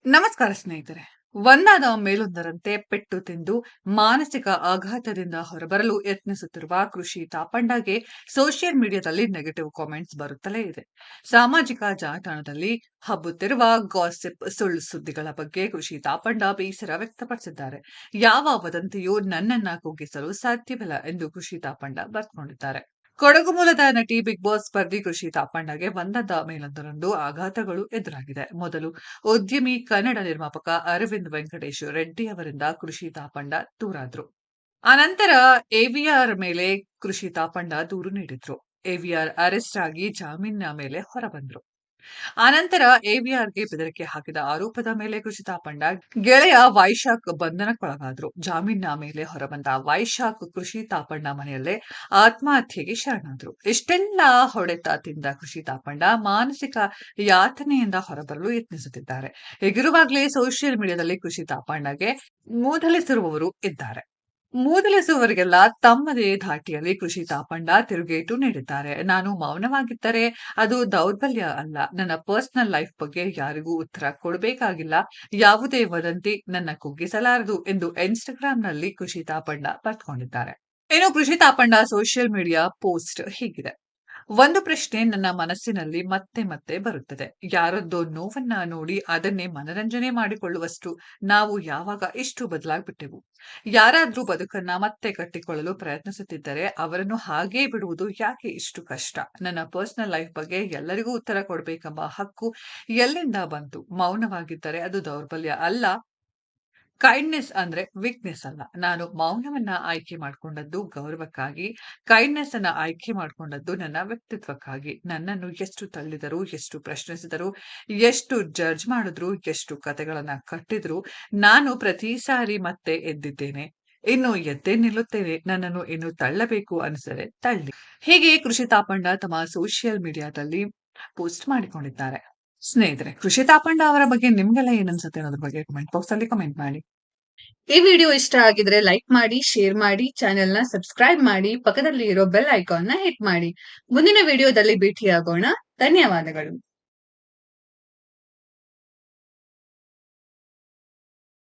ನಮಸ್ಕಾರ ಸ್ನೇಹಿತರೆ. ಒಂದಾದ ಮೇಲೊಂದರಂತೆ ಪೆಟ್ಟು ತಿಂದು ಮಾನಸಿಕ ಆಘಾತದಿಂದ ಹೊರಬರಲು ಯತ್ನಿಸುತ್ತಿರುವ ಕೃಷಿ ತಾಪಂಡಗೆ ಸೋಷಿಯಲ್ ಮೀಡಿಯಾದಲ್ಲಿ ನೆಗೆಟಿವ್ ಕಾಮೆಂಟ್ಸ್ ಬರುತ್ತಲೇ ಇದೆ. ಸಾಮಾಜಿಕ ಜಾಲತಾಣದಲ್ಲಿ ಹಬ್ಬುತ್ತಿರುವ ಗಾಸಿಪ್ ಸುಳ್ಳು ಸುದ್ದಿಗಳ ಬಗ್ಗೆ ಕೃಷಿ ತಾಪಂಡ ಬೇಸರ ವ್ಯಕ್ತಪಡಿಸಿದ್ದಾರೆ. ಯಾವ ವದಂತಿಯೂ ನನ್ನನ್ನ ಕುಗ್ಗಿಸಲು ಸಾಧ್ಯವಿಲ್ಲ ಎಂದು ಕೃಷಿ ತಾಪಂಡ ಬರೆದುಕೊಂಡಿದ್ದಾರೆ. ಕೊಡಗು ಮೂಲದ ನಟಿ ಬಿಗ್ ಬಾಸ್ ಸ್ಪರ್ಧಿ ಕೃಷಿ ತಾಪಣ್ಣಗೆ ಒಂದದ ಮೇಲೊಂದರಂದು ಆಘಾತಗಳು ಎದುರಾಗಿದೆ. ಮೊದಲು ಉದ್ಯಮಿ ಕನ್ನಡ ನಿರ್ಮಾಪಕ ಅರವಿಂದ್ ವೆಂಕಟೇಶ್ ರೆಡ್ಡಿ ಅವರಿಂದ ಕೃಷಿ ತಾಪಂಡ ದೂರಾದ್ರು. ಅನಂತರ ಎವಿಆರ್ ಮೇಲೆ ಕೃಷಿ ತಾಪಂಡ ದೂರು ನೀಡಿದ್ರು. ಎವಿಆರ್ ಅರೆಸ್ಟ್ ಆಗಿ ಜಾಮೀನಿನ ಮೇಲೆ ಹೊರಬಂದ್ರು. ಆನಂತರ ಎವಿಆರ್‌ಗೆ ಬೆದರಿಕೆ ಹಾಕಿದ ಆರೋಪದ ಮೇಲೆ ಕೃಷಿ ತಾಪಂಡ ಗೆಳೆಯ ವೈಶಾಖ್ ಬಂಧನಕ್ಕೊಳಗಾದ್ರು. ಜಾಮೀನಿನ ಮೇಲೆ ಹೊರಬಂದ ವೈಶಾಖ್ ಕೃಷಿ ತಾಪಂಡ ಮನೆಯಲ್ಲೇ ಆತ್ಮಹತ್ಯೆಗೆ ಶರಣಾದ್ರು. ಇಷ್ಟೆಲ್ಲ ಹೊಡೆತ ತಿಂದ ಕೃಷಿ ತಾಪಂಡ ಮಾನಸಿಕ ಯಾತನೆಯಿಂದ ಹೊರಬರಲು ಯತ್ನಿಸುತ್ತಿದ್ದಾರೆ. ಹೀಗಿರುವಾಗಲೇ ಸೋಷಿಯಲ್ ಮೀಡಿಯಾದಲ್ಲಿ ಕೃಷಿ ತಾಪಂಡಗೆ ಮೂದಲಿಸಿರುವವರು ಇದ್ದಾರೆ. ಮೂದಲಿಸುವವರಿಗೆಲ್ಲ ತಮ್ಮದೇ ಧಾಟಿಯಲ್ಲಿ ಕೃಷಿ ತಾಪಂಡ ತಿರುಗೇಟು ನೀಡಿದ್ದಾರೆ. ನಾನು ಮೌನವಾಗಿದ್ದರೆ ಅದು ದೌರ್ಬಲ್ಯ ಅಲ್ಲ. ನನ್ನ ಪರ್ಸನಲ್ ಲೈಫ್ ಬಗ್ಗೆ ಯಾರಿಗೂ ಉತ್ತರ ಕೊಡಬೇಕಾಗಿಲ್ಲ. ಯಾವುದೇ ವದಂತಿ ನನ್ನ ಕುಗ್ಗಿಸಲಾರದು ಎಂದು ಇನ್ಸ್ಟಾಗ್ರಾಂನಲ್ಲಿ ಕೃಷಿ ತಾಪಂಡ ಬರೆದುಕೊಂಡಿದ್ದಾರೆ. ಇನ್ನು ಕೃಷಿ ತಾಪಂಡ ಸೋಷಿಯಲ್ ಮೀಡಿಯಾ ಪೋಸ್ಟ್ ಹೀಗಿದೆ. ಒಂದು ಪ್ರಶ್ನೆ ನನ್ನ ಮನಸ್ಸಿನಲ್ಲಿ ಮತ್ತೆ ಮತ್ತೆ ಬರುತ್ತದೆ. ಯಾರದ್ದೋ ನೋವನ್ನ ನೋಡಿ ಅದನ್ನೇ ಮನರಂಜನೆ ಮಾಡಿಕೊಳ್ಳುವಷ್ಟು ನಾವು ಯಾವಾಗ ಇಷ್ಟು ಬದಲಾಗ್ಬಿಟ್ಟೆವು? ಯಾರಾದ್ರೂ ಬದುಕನ್ನ ಮತ್ತೆ ಕಟ್ಟಿಕೊಳ್ಳಲು ಪ್ರಯತ್ನಿಸುತ್ತಿದ್ದರೆ ಅವರನ್ನು ಹಾಗೇ ಬಿಡುವುದು ಯಾಕೆ ಇಷ್ಟು ಕಷ್ಟ? ನನ್ನ ಪರ್ಸನಲ್ ಲೈಫ್ ಬಗ್ಗೆ ಎಲ್ಲರಿಗೂ ಉತ್ತರ ಕೊಡಬೇಕೆಂಬ ಹಕ್ಕು ಎಲ್ಲಿಂದ ಬಂತು? ಮೌನವಾಗಿದ್ದರೆ ಅದು ದೌರ್ಬಲ್ಯ ಅಲ್ಲ. ಕೈಂಡ್ನೆಸ್ ಅಂದ್ರೆ ವೀಕ್ನೆಸ್ ಅಲ್ಲ. ನಾನು ಮೌನವನ್ನ ಆಯ್ಕೆ ಮಾಡಿಕೊಂಡದ್ದು ಗೌರವಕ್ಕಾಗಿ. ಕೈಂಡ್ನೆಸ್ ಅನ್ನ ಆಯ್ಕೆ ಮಾಡಿಕೊಂಡದ್ದು ನನ್ನ ವ್ಯಕ್ತಿತ್ವಕ್ಕಾಗಿ. ನನ್ನನ್ನು ಎಷ್ಟು ತಳ್ಳಿದರು, ಎಷ್ಟು ಪ್ರಶ್ನಿಸಿದರು, ಎಷ್ಟು ಜಡ್ಜ್ ಮಾಡಿದ್ರು, ಎಷ್ಟು ಕತೆಗಳನ್ನ ಕಟ್ಟಿದ್ರು, ನಾನು ಪ್ರತಿ ಸಾರಿ ಮತ್ತೆ ಎದ್ದಿದ್ದೇನೆ. ಇನ್ನು ಎದ್ದೇ ನಿಲ್ಲುತ್ತೇನೆ. ನನ್ನನ್ನು ಇನ್ನು ತಳ್ಳಬೇಕು ಅನಿಸಿದರೆ ತಳ್ಳಿ. ಹೀಗೆ ಕೃಷಿ ತಾಪಂಡ ತಮ್ಮ ಸೋಷಿಯಲ್ ಮೀಡಿಯಾದಲ್ಲಿ ಪೋಸ್ಟ್ ಮಾಡಿಕೊಂಡಿದ್ದಾರೆ. ಸ್ನೇಹಿತರೆ, ಕೃಷಿ ತಾಪಂಡ ಅವರ ಬಗ್ಗೆ ನಿಮ್ಗೆಲ್ಲ ಏನ್ ಅನ್ಸುತ್ತೆ ಅನ್ನೋದ್ರ ಬಗ್ಗೆ ಕಮೆಂಟ್ ಬಾಕ್ಸ್ ಅಲ್ಲಿ ಕಮೆಂಟ್ ಮಾಡಿ. ಈ ವಿಡಿಯೋ ಇಷ್ಟ ಆಗಿದ್ರೆ ಲೈಕ್ ಮಾಡಿ, ಶೇರ್ ಮಾಡಿ, ಚಾನೆಲ್ ನ ಸಬ್ಸ್ಕ್ರೈಬ್ ಮಾಡಿ, ಪಕ್ಕದಲ್ಲಿ ಇರೋ ಬೆಲ್ ಐಕಾನ್ ನ ಹಿಟ್ ಮಾಡಿ. ಮುಂದಿನ ವಿಡಿಯೋದಲ್ಲಿ ಭೇಟಿಯಾಗೋಣ. ಧನ್ಯವಾದಗಳು.